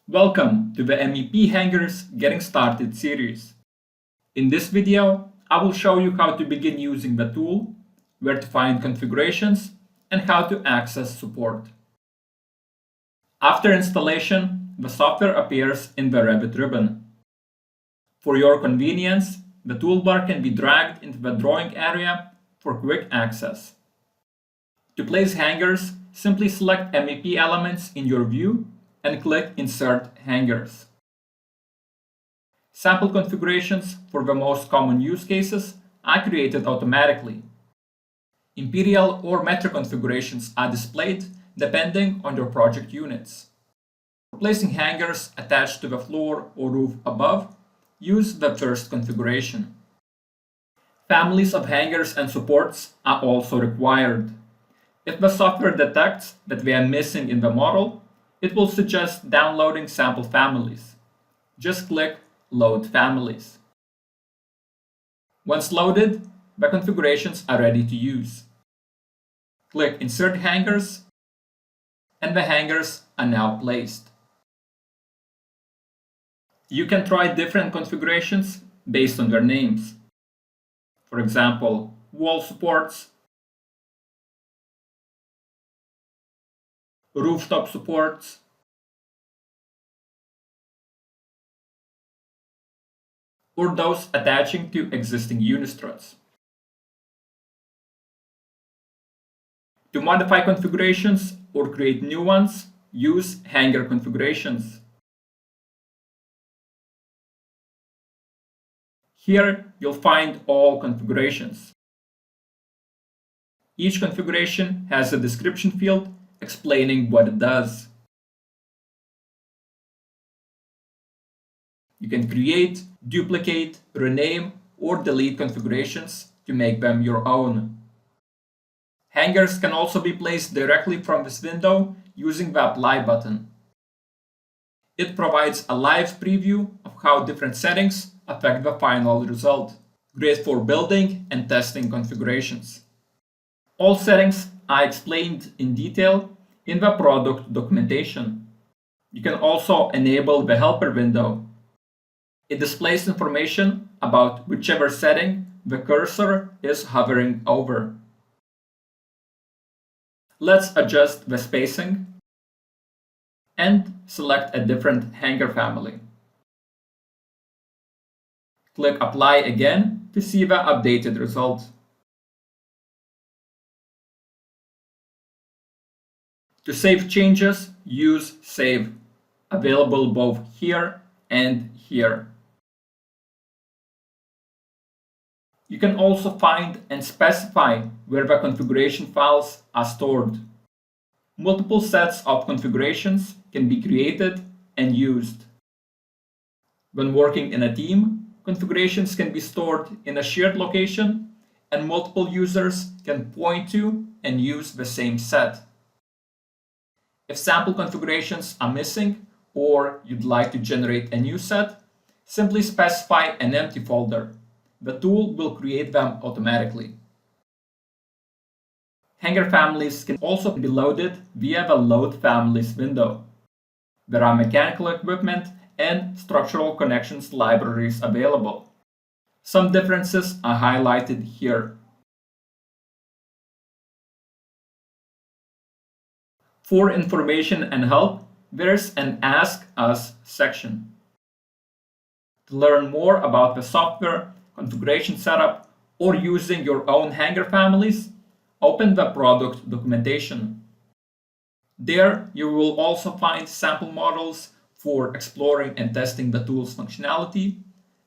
Welcome to the MEP Hangers Getting Started series. In this video, I will show you how to begin using the tool, where to find configurations, and how to access support. After installation, the software appears in the Revit ribbon. For your convenience, the toolbar can be dragged into the drawing area for quick access. To place hangers, simply select MEP elements in your view and click Insert Hangers. Sample configurations for the most common use cases are created automatically. Imperial or metro configurations are displayed depending on your project units. For placing hangers attached to the floor or roof above, use the first configuration. Families of hangers and supports are also required. If the software detects that they are missing in the model, it will suggest downloading sample families. Just click Load Families. Once loaded, the configurations are ready to use. Click Insert Hangers, and the hangers are now placed. You can try different configurations based on their names. For example, wall supports, rooftop supports, or those attaching to existing unistruts. To modify configurations or create new ones, use Hanger Configurations. Here you'll find all configurations. Each configuration has a description field explaining what it does. You can create, duplicate, rename, or delete configurations to make them your own. Hangers can also be placed directly from this window using the Apply button. It provides a live preview of how different settings affect the final result. Great for building and testing configurations. All settings are explained in detail in the product documentation. You can also enable the helper window. It displays information about whichever setting the cursor is hovering over. Let's adjust the spacing and select a different hanger family. Click Apply again to see the updated result. To save changes, use Save, available both here and here. You can also find and specify where the configuration files are stored. Multiple sets of configurations can be created and used. When working in a team, configurations can be stored in a shared location, and multiple users can point to and use the same set. If sample configurations are missing or you'd like to generate a new set, simply specify an empty folder. The tool will create them automatically. Hanger families can also be loaded via the Load Families window. There are mechanical equipment and structural connections libraries available. Some differences are highlighted here. For information and help, there's an Ask Us section. To learn more about the software, configuration setup, or using your own hanger families, open the product documentation. There, you will also find sample models for exploring and testing the tool's functionality,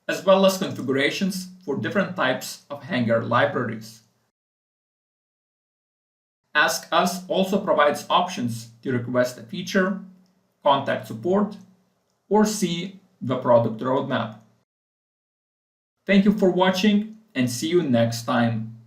as well as configurations for different types of hanger libraries. Ask Us also provides options to request a feature, contact support, or see the product roadmap. Thank you for watching, and see you next time.